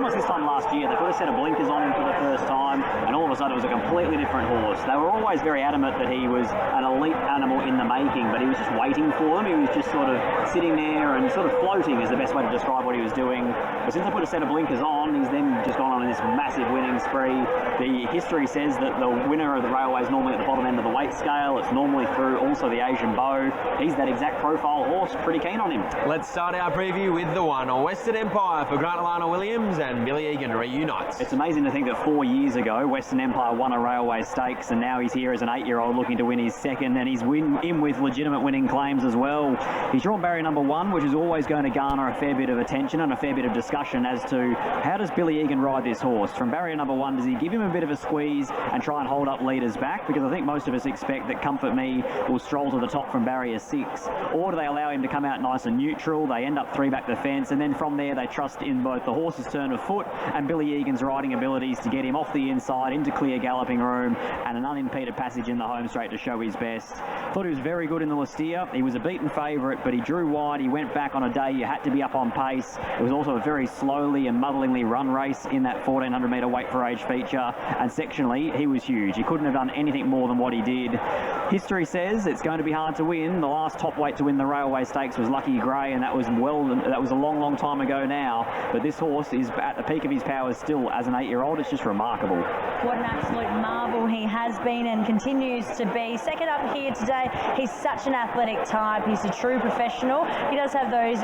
almost this time last year, they put a set of blinkers on him for the first time, and all of a sudden it was a completely different horse. They were always very adamant that he was an elite animal in the making, but he was just waiting for them. He was just sort of sitting there and sort of floating is the best way to describe what he was doing. But since they put a set of blinkers on, he's then just gone on this massive winning spree. The history says that the winner of the railway is normally at the bottom end of the weight scale. It's normally through also the Asian Bow. He's that exact profile horse. Pretty keen on him. Let's start our preview with the one on Western Empire for Grant Alana Williams and Billy Egan reunites. It's amazing to think that 4 years ago Western Empire won a railway stakes, and now he's here as an 8-year-old looking to win his second, and he's in with legitimate winning claims as well. He's drawn barrier number 1, which is always going to garner a fair bit of attention and a fair bit of discussion as to how does Billy Egan ride this horse. From barrier number 1, does he give him a bit of a squeeze and try and hold up leaders back? Because I think most of us expect that Comfort Me will stroll to the top from barrier 6. Or do they allow him to come out nice and neutral? They end up 3 back the fence, and then from there they trust in both the horse's turn of foot and Billy Egan's riding abilities to get him off the inside into clear galloping room and an unimpeded passage in the home straight to show his best. Thought he was very good in the Lastia. He was a beaten favourite, but he drew wide. He went back on a day you had to be up on pace. It was also a very slowly and muddlingly run race in that 1400 metre weight for age feature, and sectionally he was huge. He couldn't have done anything more than what he did. History says it's going to be hard to win. The last top weight to win the railway stakes was Lucky Grey, and that was a long time ago now. But this horse is at the peak of his powers still as an 8-year-old. It's just remarkable. What an absolute marvel he has been and continues to be. Second up here today, he's such an athletic type. He's a true professional. He does have those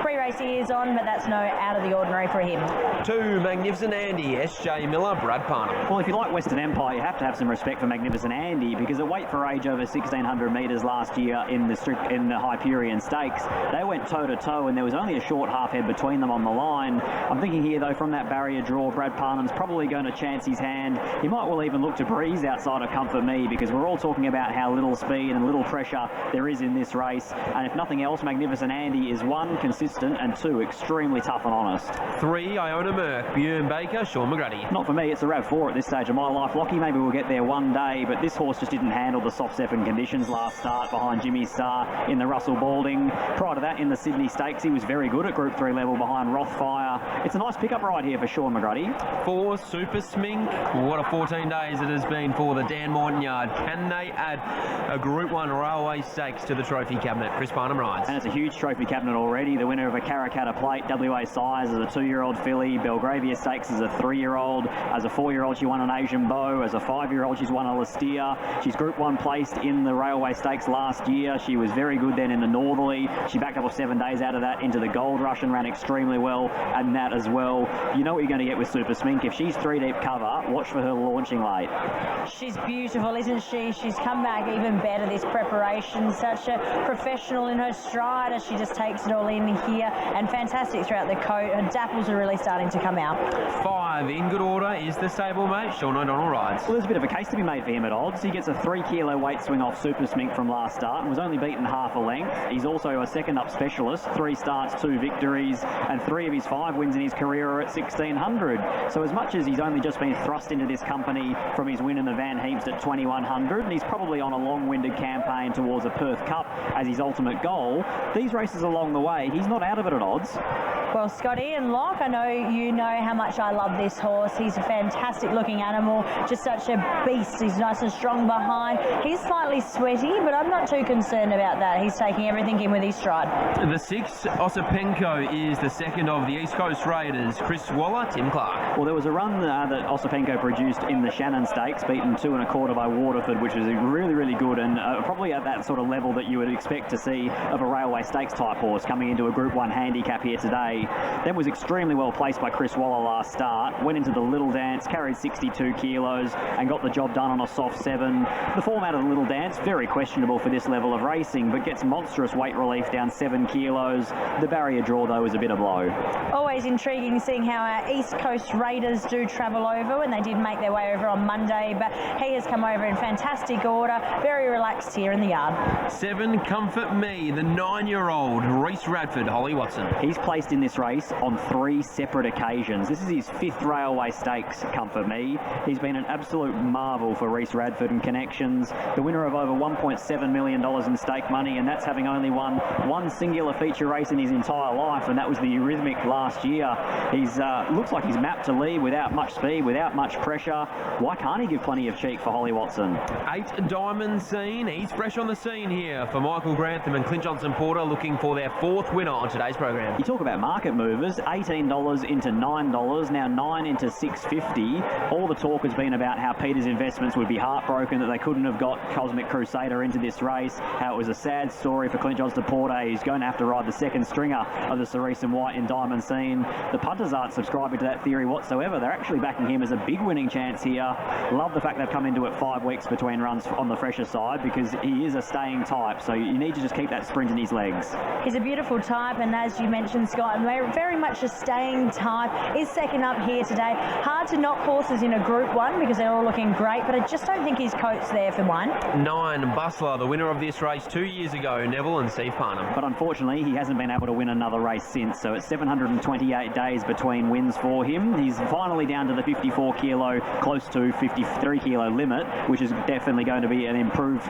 pre-race ears on, but that's no out of the ordinary for him. 2, Magnificent Andy, S.J. Miller, Brad Parnham. Well, if you like Western Empire, you have to have some respect for Magnificent Andy, because at weight for age over 1600 metres last year in the Hyperion Stakes, they went toe-to-toe and there was only a short half head between them on the line. I'm thinking here, though, from that barrier draw, Brad Parnham's probably going to chance his hand. He might well even look to breeze outside of Comfort Me, because we're all talking about how little speed and little pressure there is in this race. And if nothing else, Magnificent Andy is 1, consistent, and 2, extremely tough and honest. 3, Iona Merck, Bjorn Baker, Sean McGrady. Not for me, it's a RAV4 at this stage of my life. Lockie, maybe we'll get there one day, but this horse just didn't handle the soft 7 conditions last start behind Jimmy Star in the Russell Balding. Prior to that, in the Sydney Stakes, he was very good at Group 3 level behind Rothfire. It's a nice pickup ride here for Sean McGrady. 4, Super Smink. What a 14 days it has been for the Dan Morton Yard. Can they add a Group 1 railway stakes to the trophy cabinet? Chris Parnham rides. And it's a huge trophy cabinet already. The winner of a Caracatta Plate, WA size, as a 2-year-old filly. Belgravia Stakes as a 3-year-old. As a 4-year-old, she won an Asian Bow. As a 5-year-old, she's won a Lastia. She's Group 1 placed in the Railway Stakes last year. She was very good then in the Northerly. She backed up 7 days out of that into the Gold Rush and ran extremely well, and that as well. You know what you're going to get with Super Smink. If she's 3 deep cover, watch for her launching late. She's beautiful, isn't she? She's come back even better this preparation. Such a professional in her stride as she just takes it all in here, and fantastic throughout the coat. Her dapples are really starting to come out. 5, in good order, is the stablemate, Sean O'Donnell rides. Well, there's a bit of a case to be made for him at odds. He gets a 3-kilo weight swing off Super Smink from last start and was only beaten half a length. He's also a second-up specialist, 3 starts, 2 victories, and 3 of his 5 wins in his career are at 1600. So as much as he's only just been thrust into this company from his win in the Van Heemst at 2100, and he's probably on a long-winded campaign towards a Perth Cup as his ultimate goal, these races along the way, he's not out of it at odds. Well, Scotty and Locke, I know you know how much I love this horse. He's a fantastic looking animal, just such a beast. He's nice and strong behind. He's slightly sweaty, but I'm not too concerned about that. He's taking everything in with his stride. The 6, Osipenko, is the second of the East Coast Raiders. Chris Waller, Tim Clark. Well, there was a run that Osipenko produced in the Shannon Stakes, beaten 2 1/4 by Waterford, which was really, really good, and probably at that sort of level that you would expect to see of a Railway Stakes type horse coming into a Group 1 handicap here today. Then was extremely well placed by Chris Waller last start, went into the Little Dance, carried 62 kilos and got the job done on a soft 7. The format of the Little Dance, very questionable for this level of racing, but gets monstrous weight relief down 7 kilos. The barrier draw, though, was a bit of low. Always intriguing seeing how our East Coast Raiders do travel over, and they did make their way over on Monday, but he has come over in fantastic order, very relaxed here in the yard. 7, Comfort Me, the 9-year-old Reece Radford, Holly Watson. He's placed in this this race on 3 separate occasions. This is his 5th Railway Stakes, Comfort Me. He's been an absolute marvel for Reece Radford and Connections, the winner of over $1.7 million in stake money, and that's having only won one singular feature race in his entire life, and that was the Eurythmic last year. He's looks like he's mapped to lead without much speed, without much pressure. Why can't he give plenty of cheek for Holly Watson? 8 Diamond Scene. He's fresh on the scene here for Michael Grantham and Clint Johnson-Porter, looking for their 4th winner on today's program. You talk about market movers, $18 into $9, now $9 into $6.50. All the talk has been about how Peter's Investments would be heartbroken that they couldn't have got Cosmic Crusader into this race, how it was a sad story for Clint Johnson-Porter. He's going to have to ride the second stringer of the Cerise and White in Diamond Scene. The punters aren't subscribing to that theory whatsoever. They're actually backing him as a big winning chance here. Love the fact they've come into it 5 weeks between runs on the fresher side, because he is a staying type, so you need to just keep that sprint in his legs. He's a beautiful type, and as you mentioned, Scott, very much a staying type. Is second up here today. Hard to knock horses in a Group 1 because they're all looking great, but I just don't think his coat's there for one. 9 Bustler, the winner of this race 2 years ago, Neville and Steve Parnham. But unfortunately, he hasn't been able to win another race since, so it's 728 days between wins for him. He's finally down to the 54 kilo, close to 53 kilo limit, which is definitely going to be an improved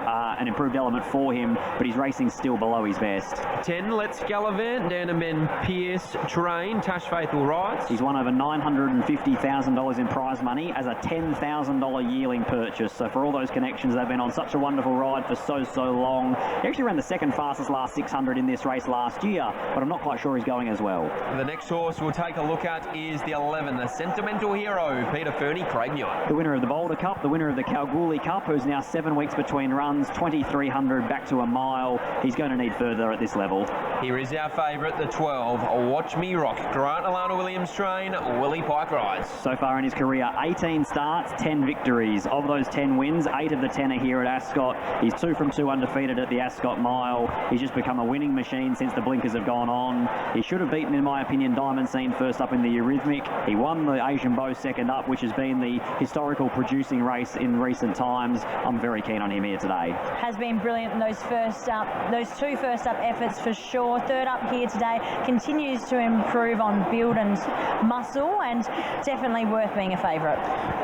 element for him, but he's racing still below his best. 10 Let's Gallivant, Dan and Ben Pierce Train, Tash Faithful rides. He's won over $950,000 in prize money as a $10,000 yearling purchase. So for all those connections, they've been on such a wonderful ride for so long. He actually ran the second fastest last 600 in this race last year, but I'm not quite sure he's going as well. The next horse we'll take a look at is the 11, the Sentimental Hero, Peter Fernie, Craig Newell. The winner of the Boulder Cup, the winner of the Kalgoorlie Cup, who's now 7 weeks between runs, 2,300 back to a mile. He's going to need further at this level. Here is our favourite, the 12, Watch Me Rock, Grant Alana Williams train, Willie Pike rides. So far in his career, 18 starts, 10 victories. Of those 10 wins, 8 of the 10 are here at Ascot. He's 2 from 2 undefeated at the Ascot Mile. He's just become a winning machine since the blinkers have gone on. He should have beaten, in my opinion, Diamond Scene first up in the Eurythmic. He won the Asian Bow second up, which has been the historical producing race in recent times. I'm very keen on him here today. Has been brilliant in those two first up efforts for sure. Third up here today, continues to improve on build and muscle, and definitely worth being a favourite.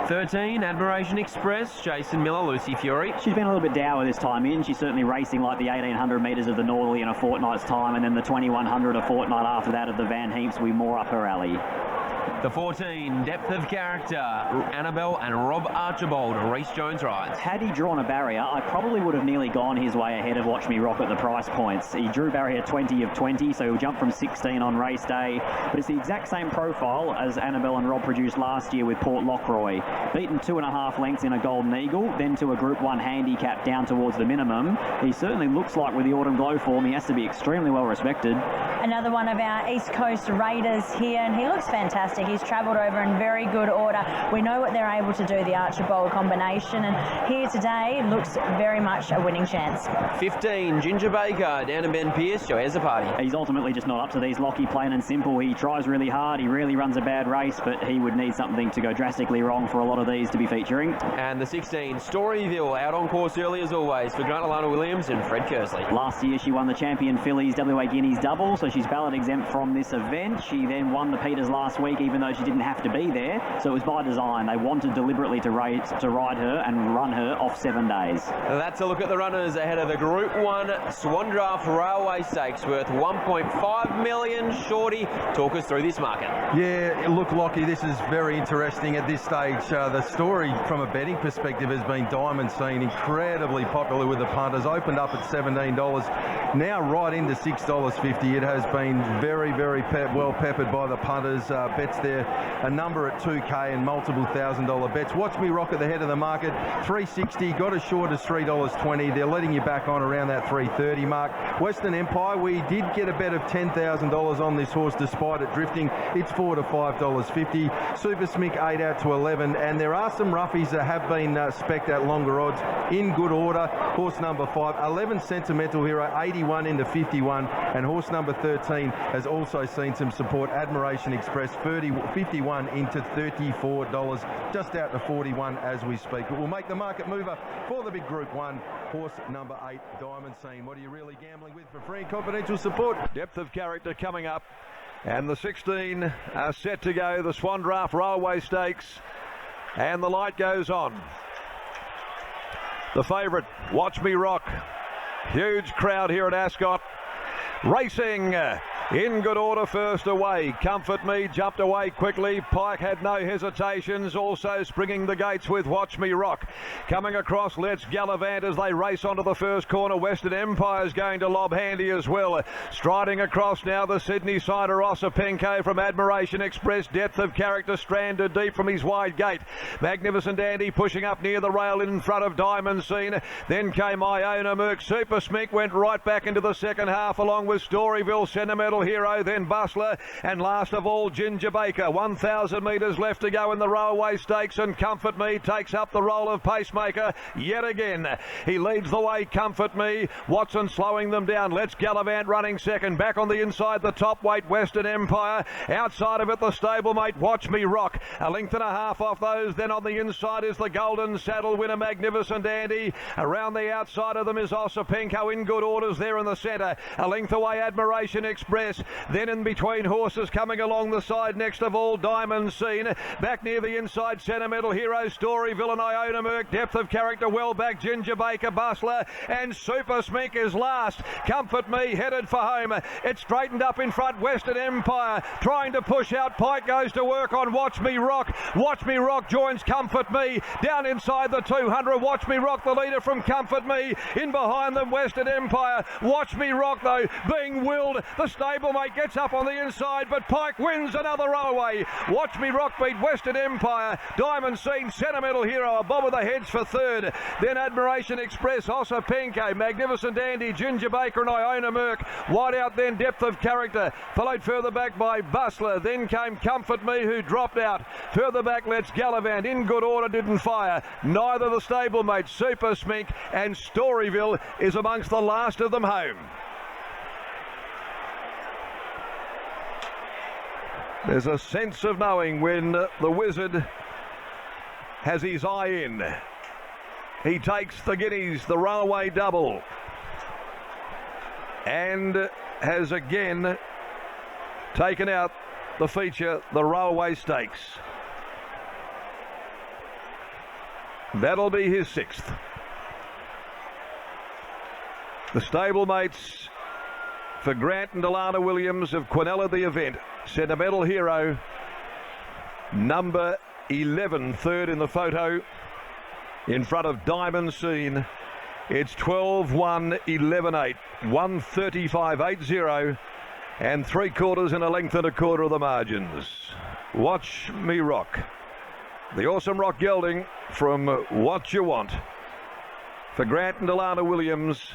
13 Admiration Express, Jason Miller, Lucy Fury. She's been a little bit dour this time in. She's certainly racing like the 1,800 metres of the Northerly in a fortnight's time, and then the 2,100 a fortnight after that of the Van Heeps will be more up her alley. The 14, Depth of Character, Annabelle and Rob Archibald, Reece Jones rides. Had he drawn a barrier, I probably would have nearly gone his way ahead of Watch Me Rock at the price points. He drew barrier 20 of 20, so he'll jump from 16 on race day. But it's the exact same profile as Annabelle and Rob produced last year with Port Lockroy. Beaten 2.5 lengths in a Golden Eagle, then to a Group 1 handicap down towards the minimum. He certainly looks like, with the Autumn Glow form, he has to be extremely well respected. Another one of our East Coast Raiders here, and he looks fantastic. He's travelled over in very good order. We know what they're able to do, the Archibald combination, and here today looks very much a winning chance. 15, Ginger Baker, Dan and Ben Pierce, Joe Party. He's ultimately just not up to these, Lockie, plain and simple. He tries really hard, he rarely runs a bad race, but he would need something to go drastically wrong for a lot of these to be featuring. And the 16, Storyville, out on course early as always for Grant Alana Williams and Fred Kersley. Last year she won the Champion Fillies WA Guineas double, so she's ballot exempt from this event. She then won the Peters last week, even though she didn't have to be there, so it was by design. They wanted deliberately to ride her and run her off 7 days. That's a look at the runners ahead of the Group 1 Swan Draft Railway Stakes worth $1.5 million. Shorty, talk us through this market. Yeah, look, Lockie, this is very interesting at this stage. The story from a betting perspective has been Diamond Scene, incredibly popular with the punters, opened up at $17, now right into $6.50. It has been very well peppered by the punters. Bets there, a number at 2K and multiple $1,000 bets. Watch Me Rock at the head of the market, $3.60, got as short as $3.20. They're letting you back on around that $3.30 mark. Western Empire, we did get a bet of $10,000 on this horse despite it drifting. It's $4 to $5.50. Super Smick 8 out to 11, and there are some roughies that have been spec'd at longer odds in good order. Horse number 5, 11 Sentimental Hero, 81 into 51, and horse number 13 has also seen some support. Admiration Express, 51 into $34, just out to 41 as we speak. But we'll make the market mover for the big Group 1, horse number 8, Diamond Scene. What are you really gambling with for free and confidential support? Depth of Character coming up. And the 16 are set to go, the Swan Draft Railway Stakes, and the light goes on. The favourite, Watch Me Rock. Huge crowd here at Ascot. Racing in good order first away. Comfort Me jumped away quickly. Pike had no hesitations. Also springing the gates with Watch Me Rock. Coming across, Let's Gallivant as they race onto the first corner. Western Empire's going to lob handy as well. Striding across now the Sydney side of Osipenko from Admiration Express. Depth of Character stranded deep from his wide gate. Magnificent Andy pushing up near the rail in front of Diamond Scene. Then came Iona Merck. Super Smink went right back into the second half along with Storyville, Sentimental Hero, then Bustler, and last of all Ginger Baker. 1,000 metres left to go in the Railway Stakes, and Comfort Me takes up the role of pacemaker yet again. He leads the way, Comfort Me. Watson slowing them down. Let's Gallivant running second. Back on the inside, the top weight Western Empire. Outside of it, the stablemate Watch Me Rock. A length and a half off those. Then on the inside is the Golden Saddle winner, Magnificent Andy. Around the outside of them is Osipenko in good orders there in the centre. A length away, Admiration Express. Then in between horses coming along the side, next of all Diamond Scene. Back near the inside, Sentimental Hero, Storyville and Iona Merck. Depth of Character well back, Ginger Baker, Bustler, and Super Smink is last. Comfort Me headed for home. It's straightened up in front, Western Empire trying to push out. Pike goes to work on Watch Me Rock. Watch Me Rock joins Comfort Me down inside the 200. Watch Me Rock the leader from Comfort Me. In behind them, Western Empire. Watch Me Rock though being willed. The stablemate gets up on the inside, but Pike wins another railway. Watch Me Rock beat Western Empire. Diamond Scene, Sentimental Hero, a bob of the heads for third. Then Admiration Express, Osipenko, Magnificent Andy, Ginger Baker and Iona Merck. Wide out then Depth of Character, followed further back by Bustler. Then came Comfort Me, who dropped out. Further back, Let's Gallivant, in good order, didn't fire. Neither the stablemate, Super Smink and Storyville is amongst the last of them home. There's a sense of knowing when the Wizard has his eye in. He takes the guineas, the railway double, and has again taken out the feature, the Railway Stakes. That'll be his sixth. The stablemates for Grant and Alana Williams of Quinella the event. Sentimental Hero, number 11, third in the photo, in front of Diamond Scene. It's 12-1-11-8, 135.80, and 3/4 and a length and a quarter of the margins. Watch Me Rock. The awesome rock gelding from What You Want. For Grant and Alana Williams,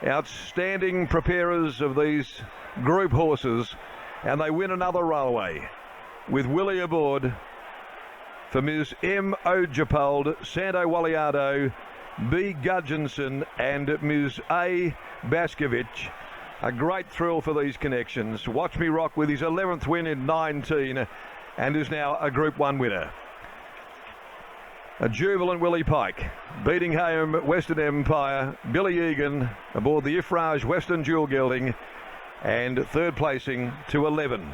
outstanding preparers of these group horses, and they win another railway with Willie aboard for Ms. M. Ojapolde, Santo Waliardo, B. Gudgenson and Ms. A. Baskovich. A great thrill for these connections. Watch Me Rock with his 11th win in 19 and is now a Group 1 winner. A jubilant Willie Pike, beating home Western Empire, Billy Egan aboard the Ifrage Western Jewel Gelding, and third placing to 11.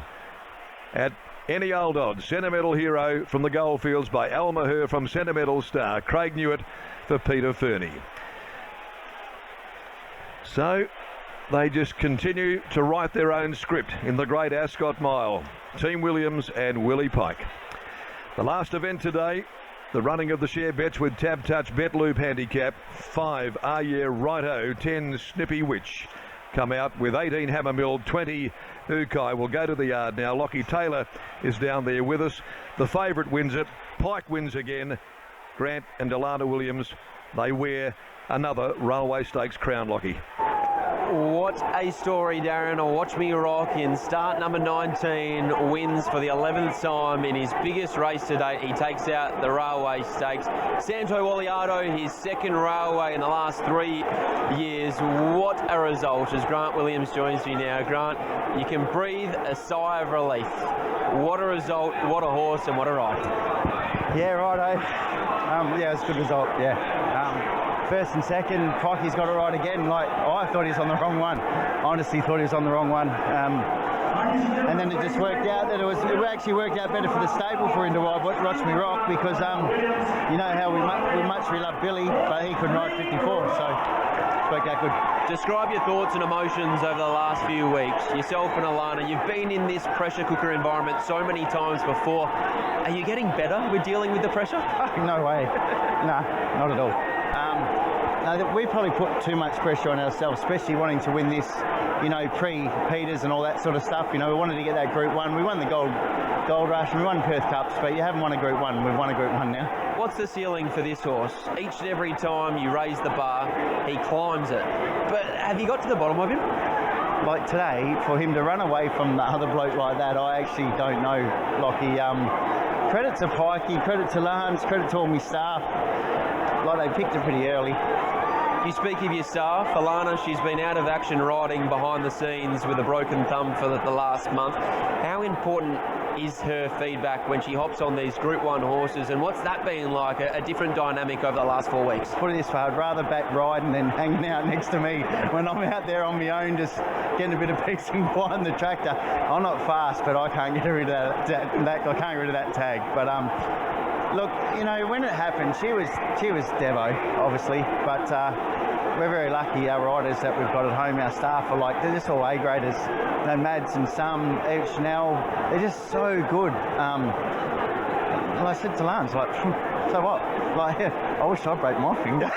At any old odds, Sentimental Hero from the Goldfields by Al Maher from Sentimental Star, Craig Newitt for Peter Fernie. So they just continue to write their own script in the Great Ascot Mile. Team Williams and Willie Pike. The last event today, the running of the share bets with Tab Touch Bet Loop handicap. 5 Are Yeah Righto, 10 Snippy Witch. Come out with 18 Hammermill, 20 Ukai. We'll go to the yard now. Lockie Taylor is down there with us. The favourite wins it. Pike wins again. Grant and Alana Williams, they wear another Railway Stakes crown, Lockie. What a story, Darren. Watch Me Rock in start number 19 wins for the 11th time in his biggest race to date. He takes out the Railway Stakes. Santo Waliardo, his second railway in the last 3 years. What a result as Grant Williams joins me now. Grant, you can breathe a sigh of relief. What a result, what a horse and what a ride. Yeah, righto. Yeah, it's a good result, yeah. First and second, Pikey's got it right again. Like, I thought he was on the wrong one. Honestly thought he was on the wrong one. and then it just worked out that it actually worked out better for the stable for him to ride Watch Me Rock, because you know how we love Billy, but he couldn't ride 54, so it worked out good. Describe your thoughts and emotions over the last few weeks. Yourself and Alana, you've been in this pressure cooker environment so many times before. Are you getting better with dealing with the pressure? No way. No, not at all. No, we probably put too much pressure on ourselves, especially wanting to win this, you know, pre-Peters and all that sort of stuff. You know, we wanted to get that Group 1. We won the Gold Rush and we won Perth Cups, but you haven't won a Group 1. We've won a Group 1 now. What's the ceiling for this horse? Each and every time you raise the bar, he climbs it. But have you got to the bottom of him? Like today, for him to run away from the other bloke like that, I actually don't know, Lockie. Credit to Pikey, credit to Lance, credit to all my staff. Like, they picked it pretty early. You speak of your staff. Alana, she's been out of action riding behind the scenes with a broken thumb for the last month. How important is her feedback when she hops on these Group 1 horses, and what's that been like, a different dynamic over the last 4 weeks? Put it this way, I'd rather back riding than hanging out next to me when I'm out there on my own just getting a bit of peace and quiet in the tractor. I'm not fast, but I can't get rid of I can't get rid of that tag. But look, you know, when it happened, she was Devo, obviously, but we're very lucky, our riders that we've got at home, our staff are like, they're just all A-graders. You know, Mads and Sam, Chanel, they're just so good. And I said to Lance, like, so what? Like, I wish I'd break my finger.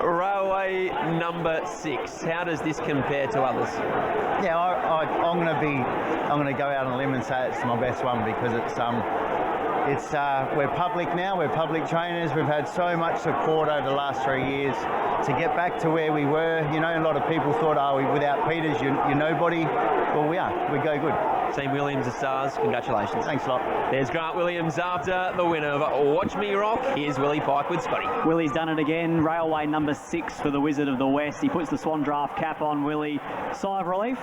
Railway number 6, how does this compare to others? Yeah, I'm going to go out on a limb and say it's my best one, because we're public now, we're public trainers, we've had so much support over the last 3 years to get back to where we were. You know, a lot of people thought, oh, without Peters, you're nobody. Well, we are, we go good. Team Williams are stars, congratulations. Thanks a lot. There's Grant Williams after the winner of Watch Me Rock. Here's Willie Pike with Scotty. Willie's done it again. Railway number 6 for the Wizard of the West. He puts the Swan Draft cap on. Willie, sigh of relief?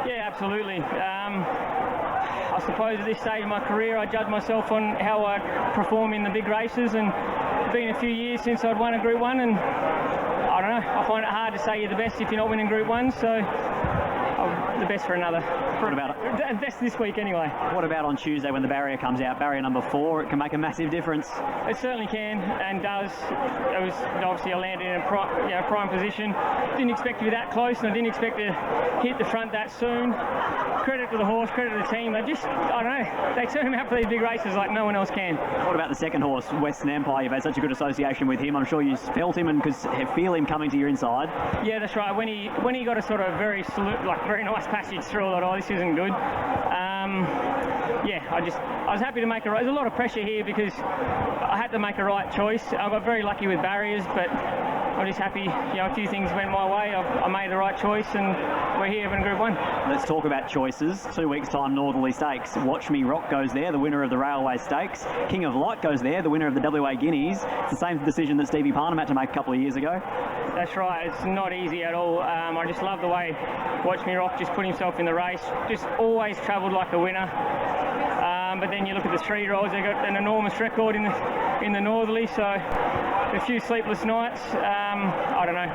Yeah, absolutely. I suppose at this stage of my career, I judge myself on how I perform in the big races, and it's been a few years since I'd won a Group 1, and I don't know, I find it hard to say you're the best if you're not winning Group 1, so I'm the best for another. What about it? Best this week anyway. What about on Tuesday when the barrier comes out, barrier number 4? It can make a massive difference. It certainly can and does. It was obviously I landed in a prime position. Didn't expect to be that close, and I didn't expect to hit the front that soon. Credit to the horse, credit to the team. They just, I don't know, they turn him out for these big races like no one else can. What about the second horse, Western Empire? You've had such a good association with him. I'm sure you felt him and could feel him coming to your inside. Yeah, that's right. When he got a sort of very nice passage through, I thought, oh, this isn't good. Yeah, I was happy to make there's a lot of pressure here because I had to make a right choice. I got very lucky with barriers, but I'm just happy, you know, a few things went my way. I made the right choice, and we're here in Group 1. Let's talk about choices. 2 weeks' time, Northerly Stakes. Watch Me Rock goes there, the winner of the Railway Stakes. King of Light goes there, the winner of the WA Guineas. It's the same decision that Stevie Parnham had to make a couple of years ago. That's right. It's not easy at all. I just love the way Watch Me Rock just put himself in the race. Just always travelled like a winner. But then you look at the 3-year-olds, they've got an enormous record in the Northerly, so a few sleepless nights. I don't know.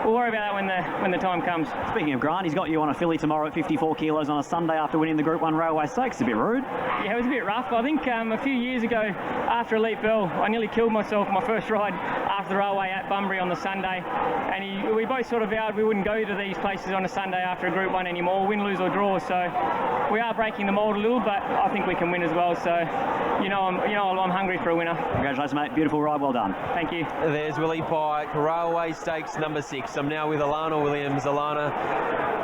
We'll worry about that when the time comes. Speaking of Grant, he's got you on a filly tomorrow at 54 kilos on a Sunday after winning the Group 1 Railway Stakes. A bit rude. Yeah, it was a bit rough. I think a few years ago, after Elite Bell, I nearly killed myself my first ride after the Railway at Bunbury on the Sunday, and we both sort of vowed we wouldn't go to these places on a Sunday after a Group 1 anymore, win, lose or draw. So we are breaking the mould a little, but I think we can win as well. So I'm hungry for a winner. Congratulations, mate. Beautiful ride. Well done. Thank you. There's Willie Pike, Railway Stakes number 6. I'm now with Alana Williams. Alana,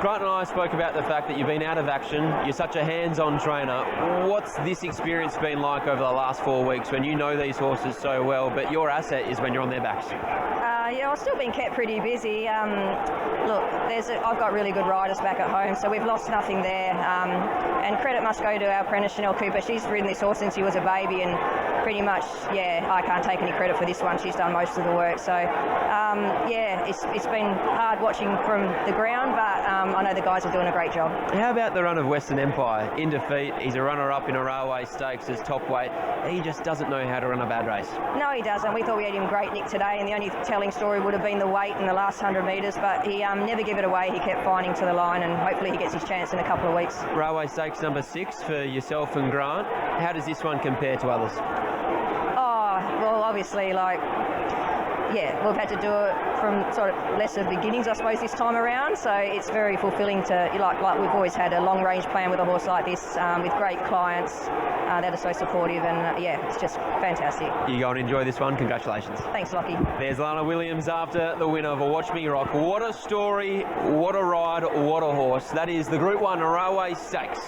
Grant and I spoke about the fact that you've been out of action. You're such a hands-on trainer. What's this experience been like over the last 4 weeks when you know these horses so well, but your asset is when you're on their backs? Yeah, I've still been kept pretty busy. Look, I've got really good riders back at home, so we've lost nothing there. And credit must go to our apprentice Chanel Cooper. She's ridden this horse since he was a baby, and pretty much, yeah, I can't take any credit for this one. She's done most of the work. So, yeah, it's been hard watching from the ground, but I know the guys are doing a great job. How about the run of Western Empire? In defeat, he's a runner-up in a railway stakes as top weight. He just doesn't know how to run a bad race. No, he doesn't. We thought we had him great, Nick, today, and the only telling story would have been the weight in the last 100 metres, but he never gave it away. He kept finding to the line, and hopefully he gets his chance in a couple of weeks. Railway stakes number 6 for yourself and Grant. How does this one compare to others? Oh, well, obviously, like, yeah, we've had to do it from sort of lesser beginnings, I suppose, this time around. So it's very fulfilling to, like we've always had a long-range plan with a horse like this, with great clients that are so supportive, and yeah, it's just fantastic. You go and enjoy this one. Congratulations. Thanks, Lockie. There's Lana Williams after the win of a Watch Me Rock. What a story, what a ride, what a horse. That is the Group 1 Railway Stakes.